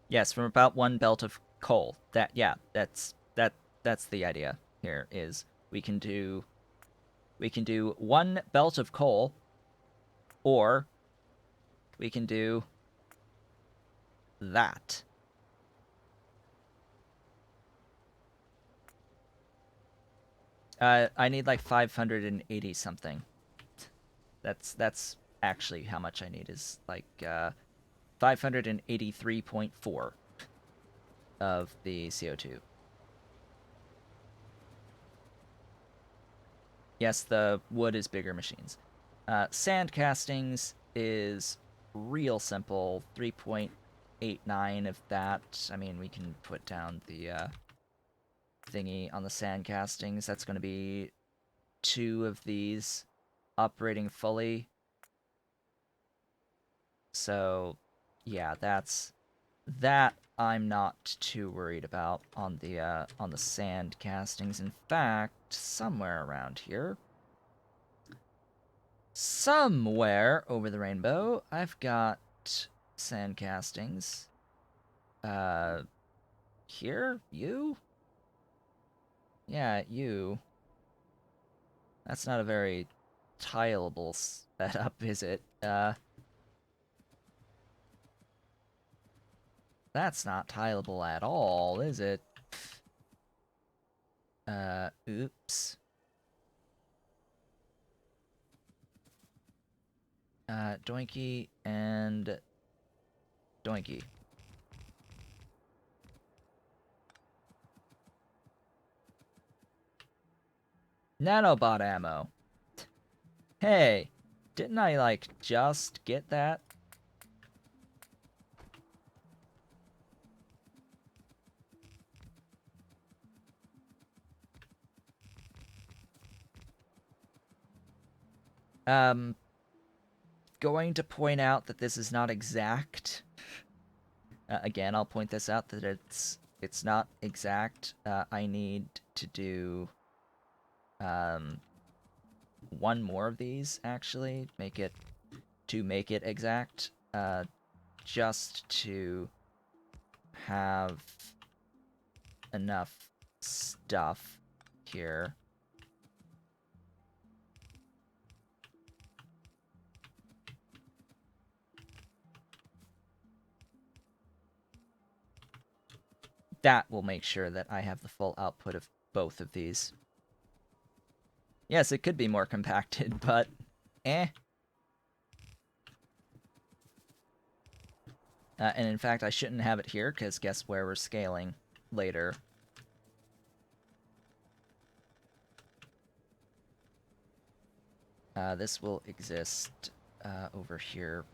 Yes, from about one belt of coal. That's the idea here is we can do one belt of coal, or we can do that. I need like 580 something. That's actually how much I need is like 583.4 of the CO2. Yes, the wood is bigger machines. Sand castings is real simple. 3.89 of that. I mean, we can put down the thingy on the sand castings. That's going to be two of these operating fully. So, yeah, that I'm not too worried about on the sand castings. In fact, somewhere around here, somewhere over the rainbow, I've got sand castings. Uh, Here, you? Yeah, you. That's not a very tileable setup, is it? That's not tileable at all, is it? Oops. Doinky and doinky. Nanobot ammo. Hey, didn't I, like, just get that? Um, Going to point out that this is not exact. Again, I'll point this out that it's not exact. I need to do um, one more of these actually, make it exact, just to have enough stuff here. That will make sure that I have the full output of both of these. Yes, it could be more compacted, but eh. And in fact, I shouldn't have it here, because guess where we're scaling later? This will exist over here.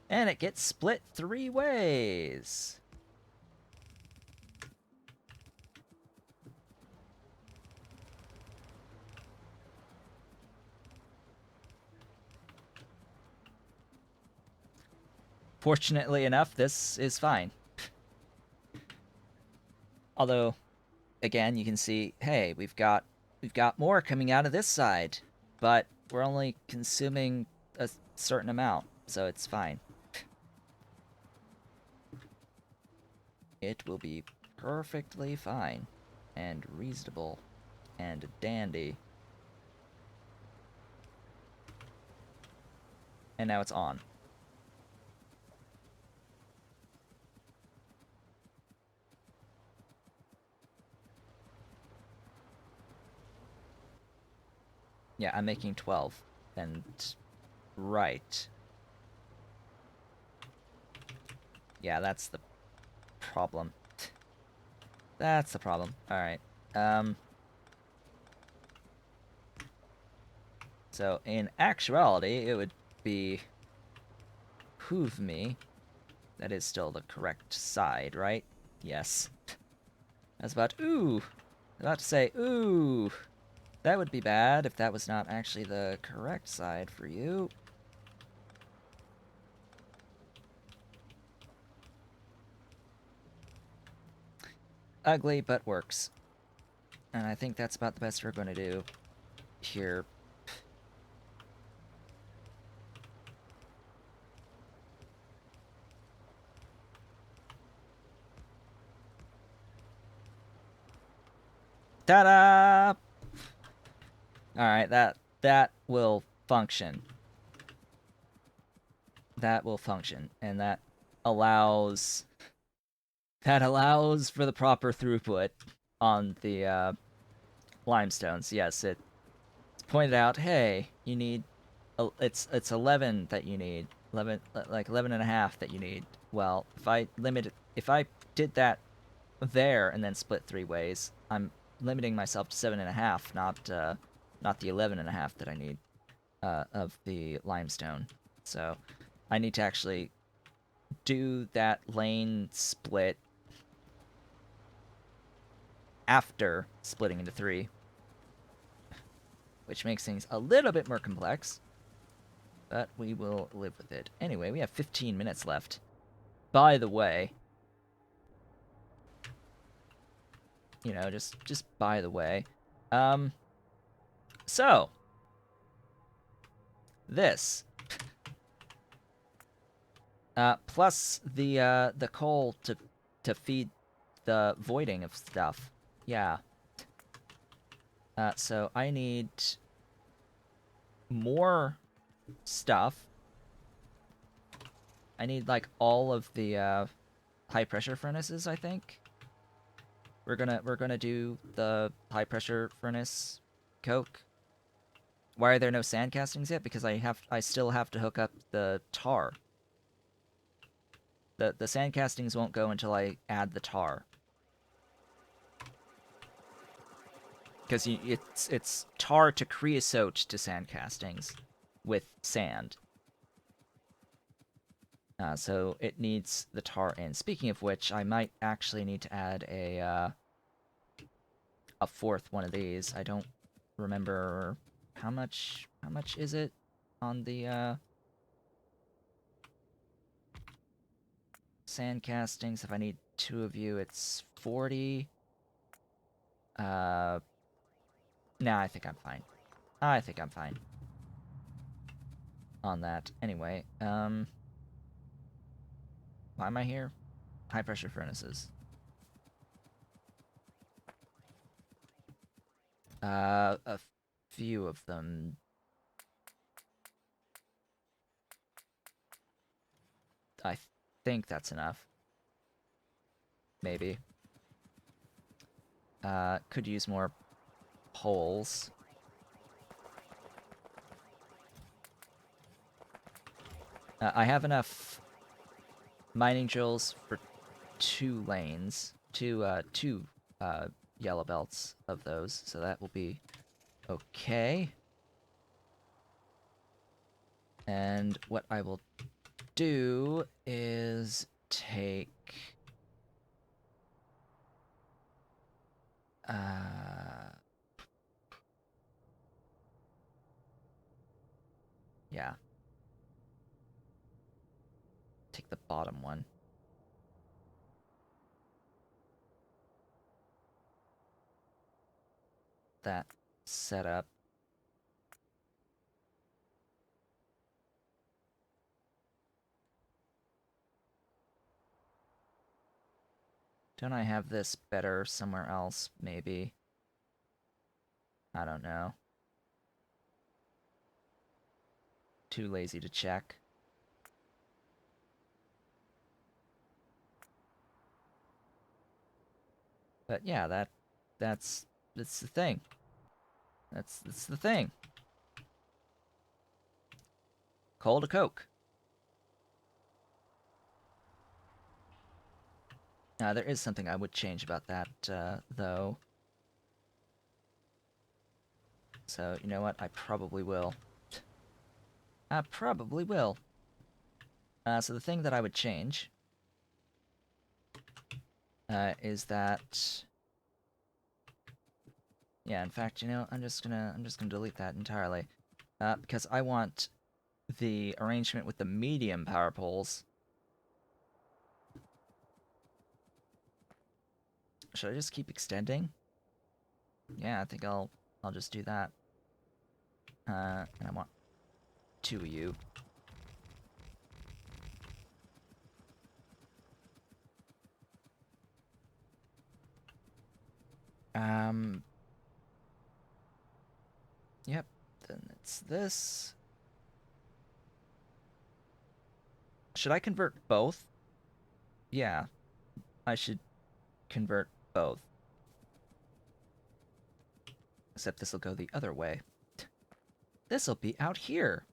And it gets split 3 ways. Fortunately enough, this is fine. Although, again, you can see, hey, we've got more coming out of this side, but we're only consuming a certain amount, so it's fine. It will be perfectly fine and reasonable and dandy. And now it's on. Yeah, I'm making 12. And right. Yeah, that's the problem. That's the problem. Alright. Um, so, in actuality, it would behoove me. That is still the correct side, right? Yes. I was about, about to say, ooh, that would be bad if that was not actually the correct side for you. Ugly, but works. And I think that's about the best we're going to do here. Ta-da! Alright, that will function. That will function. And that allows for the proper throughput on the limestones. Yes, it's pointed out, hey, you need it's 11 that you need. 11 like 11 and a half that you need. Well, if I did that there and then split 3 ways, I'm limiting myself to 7.5, not the 11.5 that I need of the limestone. So I need to actually do that lane split after splitting into 3, which makes things a little bit more complex, but we will live with it. Anyway, we have 15 minutes left. By the way, you know, just by the way, so this plus the coal to feed the voiding of stuff. Yeah. So I need more stuff. I need like all of the high pressure furnaces, I think. We're gonna do the high pressure furnace coke. Why are there no sand castings yet? Because I still have to hook up the tar. The sand castings won't go until I add the tar. Because it's tar to creosote to sand castings with sand. So it needs the tar in. Speaking of which, I might actually need to add a 4th one of these. I don't remember how much is it on the sand castings. If I need 2 of you, it's 40. Nah, I think I'm fine. I think I'm fine on that. Anyway, why am I here? High pressure furnaces. A few of them. I think that's enough. Maybe. Could use more poles. I have enough mining drills for 2 lanes, two yellow belts of those, so that will be okay. And what I will do is take yeah. Take the bottom one. That setup. Don't I have this better somewhere else, maybe? I don't know. Too lazy to check. But yeah, that's the thing. That's the thing. Coal to coke. There is something I would change about that, though. So, you know what? I probably will. I probably will. So the thing that I would change is that, yeah, in fact, you know, I'm just gonna delete that entirely, because I want the arrangement with the medium power poles. Should I just keep extending? Yeah, I think I'll just do that. And I want 2 of you. Yep. Then it's this. Should I convert both? Yeah, I should convert both. Except this will go the other way. This will be out here.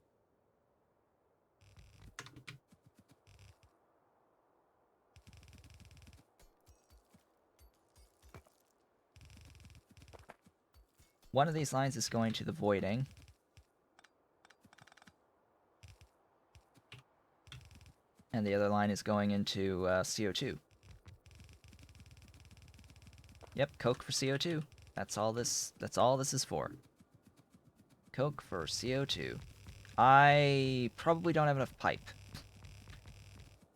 One of these lines is going to the voiding. And the other line is going into CO2. Yep, Coke for CO2. That's all this is for. Coke for CO2. I probably don't have enough pipe.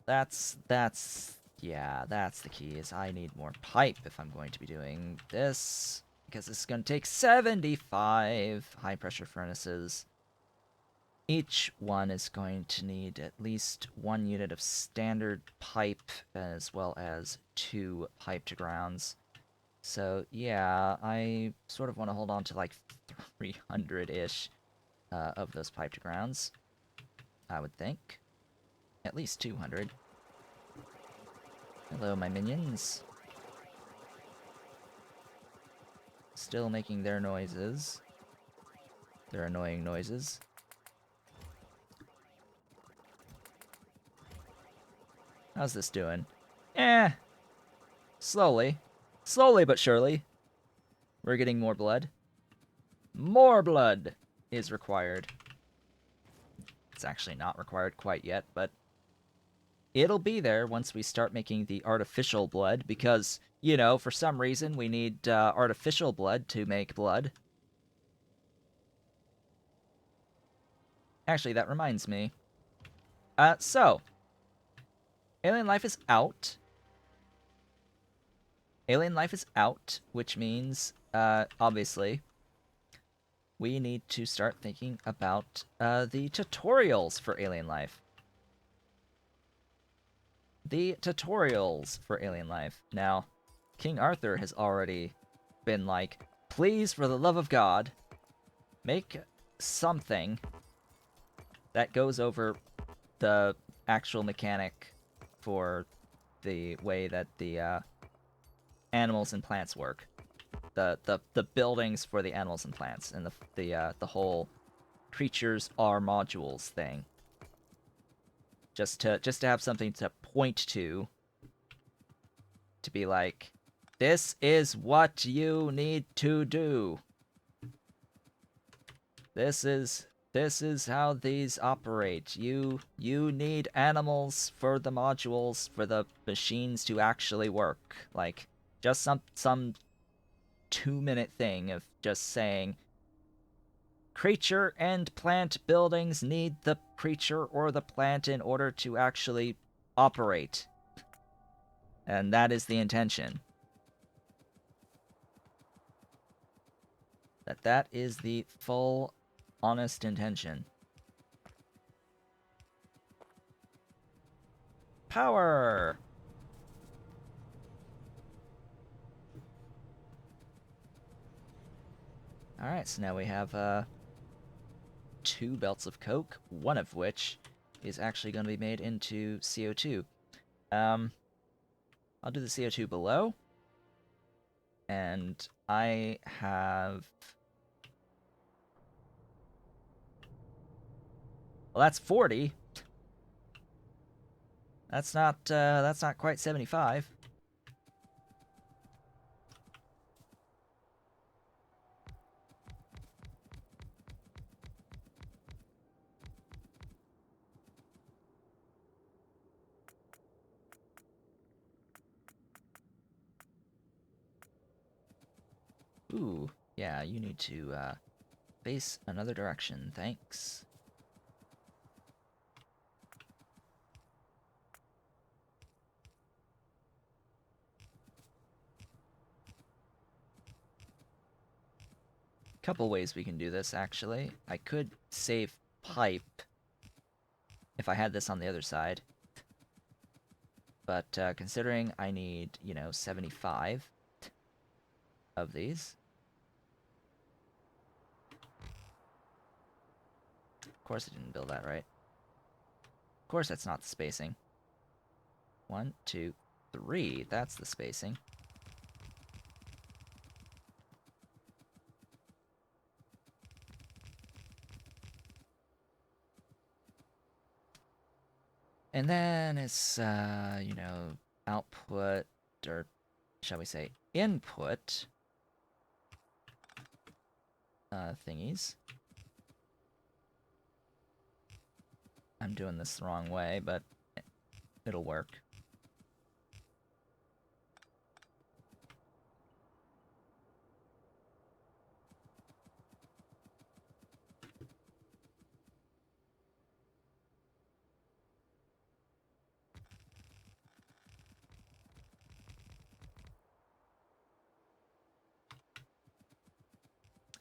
That's the key, is I need more pipe if I'm going to be doing this. Because this is going to take 75 high-pressure furnaces. Each one is going to need at least 1 unit of standard pipe, as well as 2 pipe to grounds. So, yeah, I sort of want to hold on to like 300-ish of those pipe to grounds, I would think. At least 200. Hello, my minions. Still making their noises. Their annoying noises. How's this doing? Slowly. Slowly but surely. We're getting more blood. More blood is required. It's actually not required quite yet, but it'll be there once we start making the artificial blood, because, you know, for some reason we need artificial blood to make blood. Actually, that reminds me. So, alien life is out. Alien life is out, which means, obviously, we need to start thinking about the tutorials for alien life. The tutorials for alien life. Now, King Arthur has already been like, please, for the love of God, make something that goes over the actual mechanic for the way that the animals and plants work. The buildings for the animals and plants, and the whole creatures are modules thing. Just to have something to point to be like, this is what you need to do. This is how these operate. You need animals for the modules for the machines to actually work. Like, just some 2-minute thing of just saying, creature and plant buildings need the creature or the plant in order to actually operate. And that is the intention. That is the full, honest intention. Power! Alright, so now we have 2 belts of coke, one of which is actually going to be made into CO2. I'll do the CO2 below. And I have... Well, that's 40. That's not quite 75. Ooh, yeah, you need to face another direction, thanks. Couple ways we can do this, actually. I could save pipe if I had this on the other side. But considering I need, 75 of these. Of course I didn't build that right. Of course that's not the spacing. 1, 2, 3. That's the spacing. And then it's, output, or shall we say input thingies. I'm doing this the wrong way, but it'll work.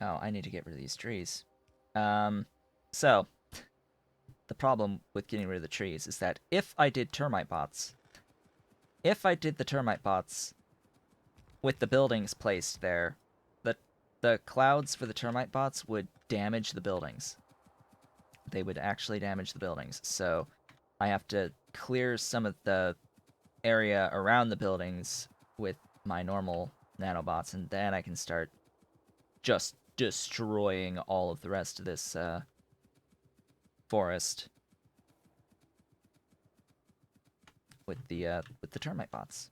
Oh, I need to get rid of these trees. So, the problem with getting rid of the trees is that if I did termite bots, with the buildings placed there, the clouds for the termite bots would damage the buildings. They would actually damage the buildings. So I have to clear some of the area around the buildings with my normal nanobots, and then I can start just destroying all of the rest of this forest with the termite bots.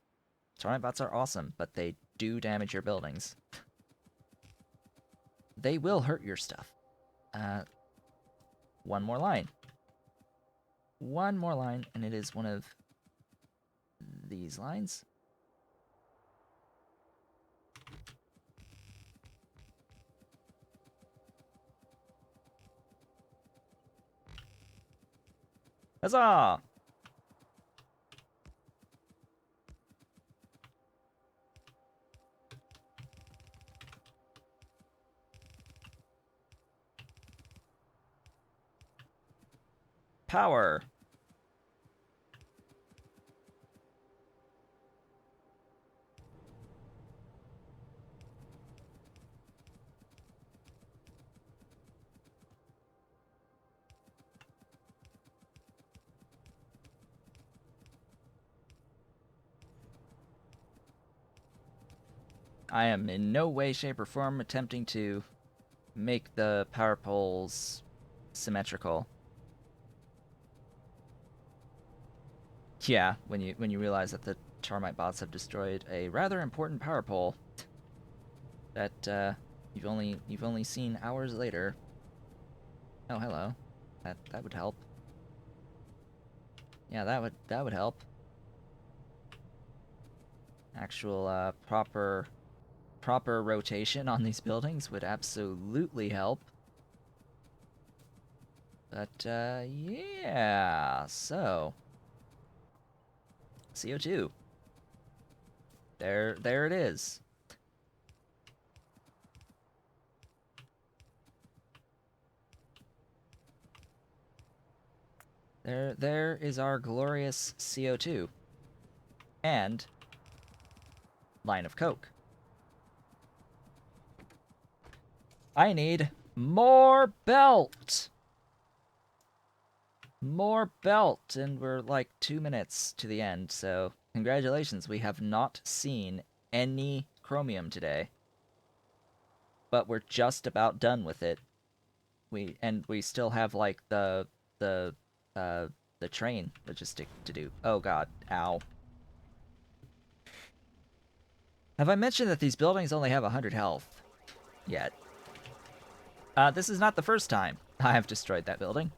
Termite bots are awesome, but they do damage your buildings. They will hurt your stuff. One more line. One more line, and it is one of these lines. Huzzah! Power. I am in no way, shape, or form attempting to make the power poles symmetrical. Yeah, when you realize that the termite bots have destroyed a rather important power pole that you've only seen hours later. Oh, hello. That would help. Yeah, that would help. Actual proper rotation on these buildings would absolutely help. But yeah, so CO2. There it is. There is our glorious CO2. And line of coke. I need more belt. More belt, and we're like 2 minutes to the end, so congratulations, we have not seen any chromium today. But we're just about done with it. We still have like the train logistic to do. Oh god, ow. Have I mentioned that these buildings only have 100 health yet? This is not the first time I have destroyed that building.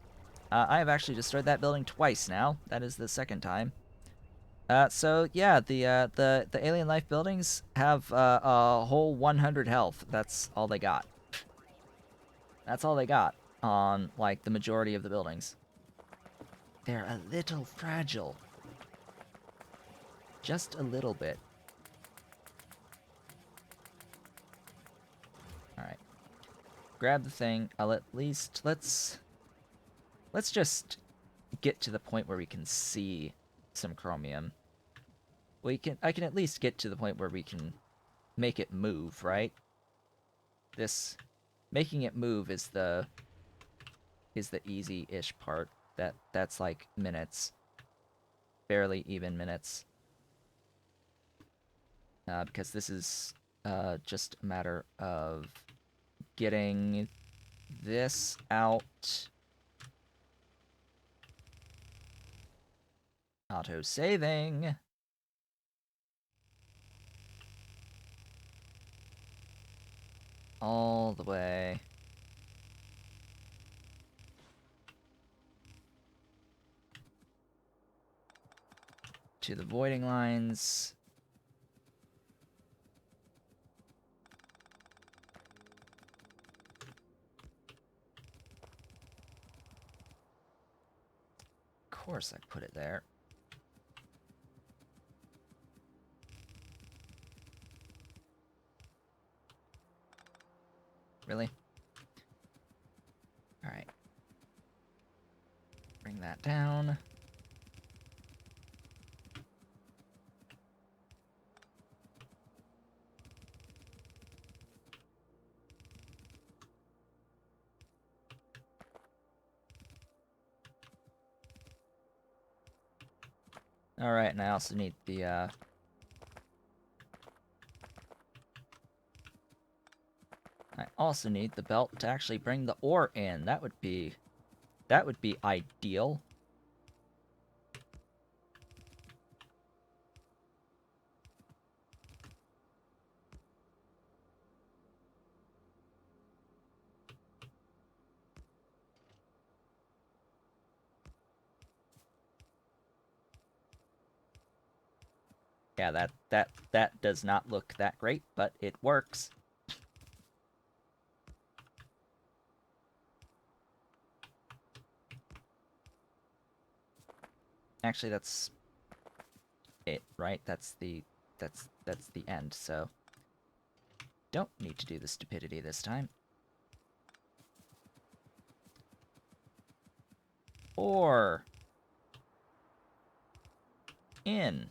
I have actually destroyed that building twice now. That is the second time. So yeah, the alien life buildings have a whole 100 health. That's all they got. That's all they got on like the majority of the buildings. They're a little fragile. Just a little bit. All right. Grab the thing. I'll at least let's just get to the point where we can see some chromium. I can at least get to the point where we can make it move, right? This making it move is the easy-ish part. That's like minutes. Barely even minutes. Because this is just a matter of getting this out. Auto-saving. All the way. To the voiding lines. Of course I put it there. Really? Alright. Bring that down. Alright, and I also need the, I also need the belt to actually bring the ore in. That would be ideal. Yeah, that does not look that great, but it works. Actually, that's it, right? That's the end. So don't need to do the stupidity this time. Or in.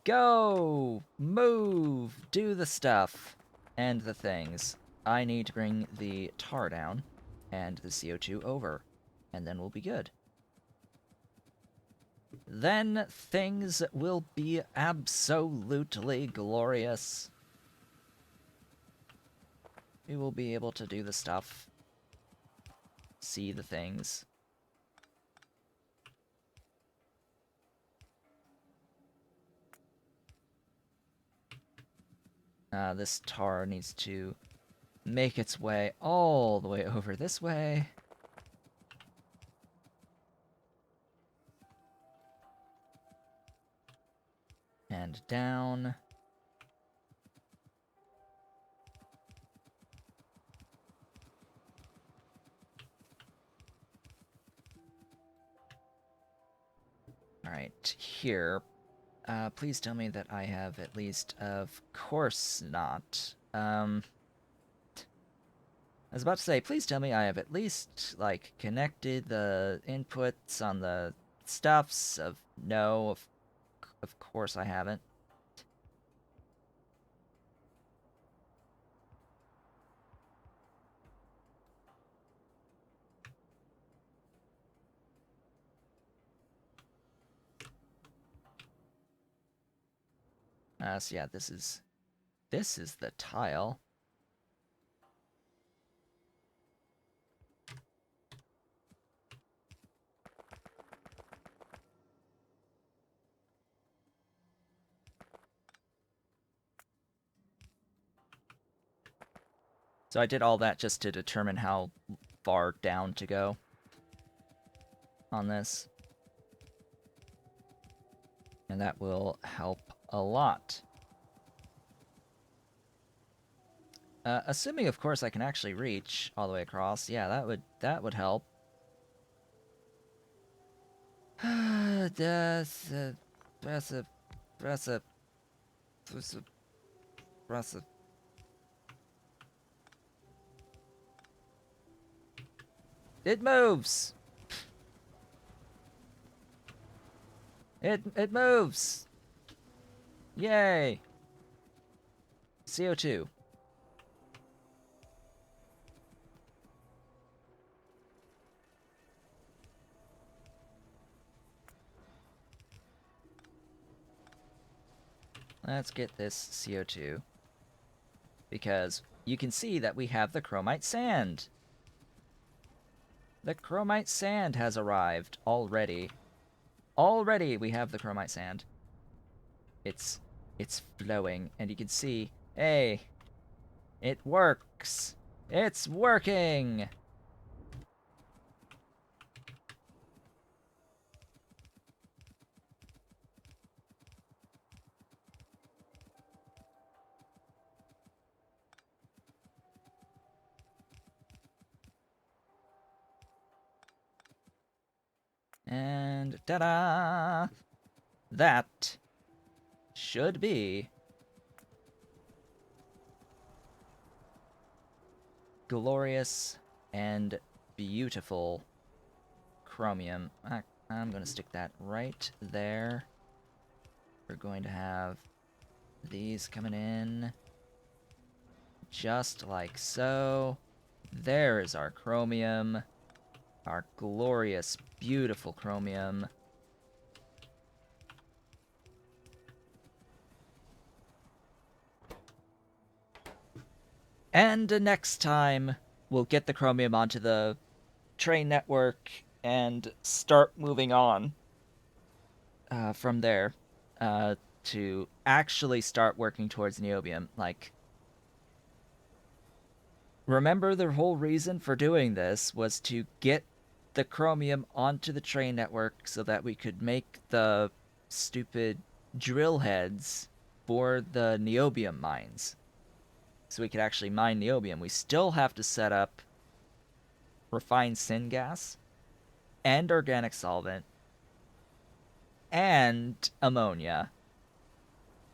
Go! Move! Do the stuff! And the things. I need to bring the tar down and the CO2 over. And then we'll be good. Then things will be absolutely glorious. We will be able to do the stuff. See the things. This tar needs to make its way all the way over this way. And down. Alright, here. Please tell me that I have at least... Of course not. I was about to say, please tell me I have at least, like, connected the inputs on the stuffs of... No, of course I haven't. So yeah, this is the tile. So I did all that just to determine how far down to go on this. And that will help a lot. Assuming, of course, I can actually reach all the way across. Yeah, that would help. That's impressive, impressive, impressive. It moves. It moves. Yay. CO2. Let's get this CO2. Because you can see that we have the chromite sand. The chromite sand has arrived already. Already we have the chromite sand. It's flowing, and you can see, hey, it works. It's working. And ta-da! That should be glorious and beautiful chromium. I'm going to stick that right there. We're going to have these coming in just like so. There is our chromium. Our glorious, beautiful chromium. And next time, we'll get the chromium onto the train network and start moving on from there to actually start working towards niobium. Like, remember the whole reason for doing this was to get the chromium onto the train network so that we could make the stupid drill heads for the niobium mines. So we could actually mine niobium. We still have to set up refined syngas and organic solvent and ammonia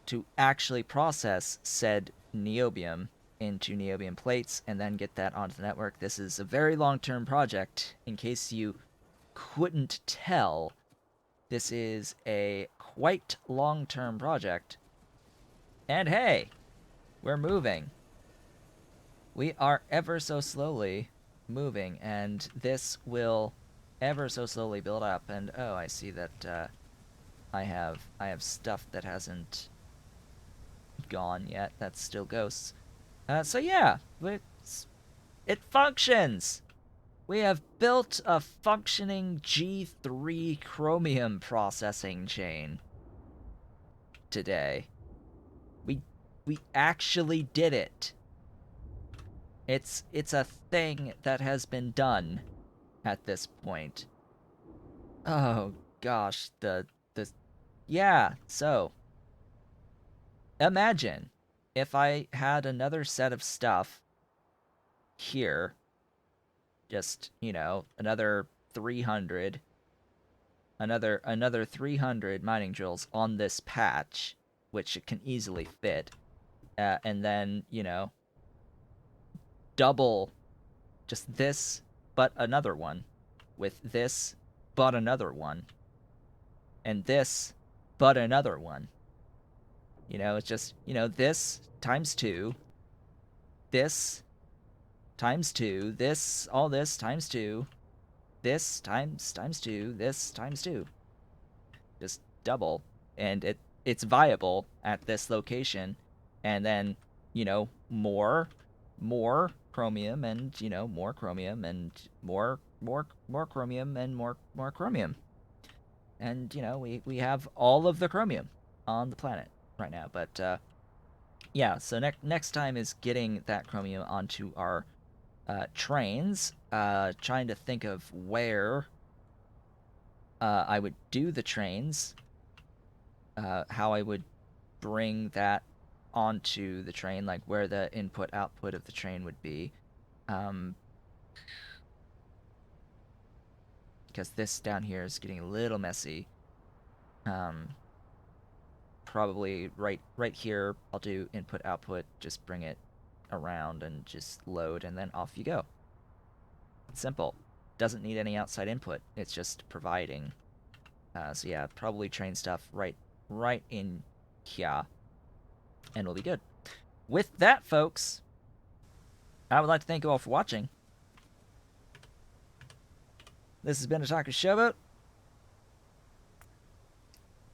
to actually process said niobium into niobium plates and then get that onto the network. This is a very long-term project. In case you couldn't tell, this is a quite long-term project. And hey, we're moving. We are ever so slowly moving, and this will ever so slowly build up. And oh, I see that I have stuff that hasn't gone yet. That's still ghosts. So yeah, it functions. We have built a functioning G3 chromium processing chain today. We actually did it. It's a thing that has been done at this point. Oh gosh, the yeah, so imagine if I had another set of stuff here, just, you know, another 300 300 mining drills on this patch, which it can easily fit, and then, you know, double just this but another one with this but another one and this but another one. You know, it's just, you know, this times 2, this times 2, this, all this times 2, this times 2, this times 2. Just double. And it's viable at this location. And then, you know, more chromium and, you know, more chromium and more chromium and more chromium. And, you know, we have all of the chromium on the planet right now. But yeah, so next time is getting that chromium onto our trains. Trying to think of where I would do the trains. how I would bring that onto the train, like where the input output of the train would be. Because this down here is getting a little messy. Probably right here I'll do input output, just bring it around and just load, and then off you go. It's simple. Doesn't need any outside input. It's just providing. So yeah, probably train stuff right in here, and we'll be good. With that, folks, I would like to thank you all for watching. This has been Otaku Showboat.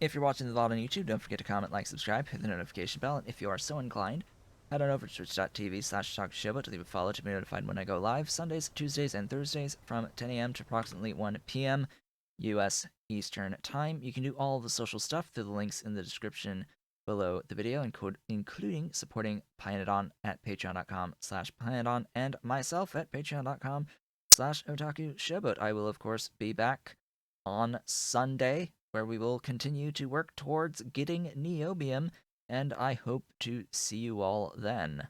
If you're watching the VOD on YouTube, don't forget to comment, like, subscribe, hit the notification bell, and if you are so inclined, head on over to twitch.tv/OtakuShowboat to leave a follow to be notified when I go live Sundays, Tuesdays, and Thursdays from 10 a.m. to approximately 1 p.m. U.S. Eastern Time. You can do all of the social stuff through the links in the description below the video, including supporting Pyadon at patreon.com/Pyadon and myself at patreon.com/OtakuShowboat. I will, of course, be back on Sunday, where we will continue to work towards getting Niobium, and I hope to see you all then.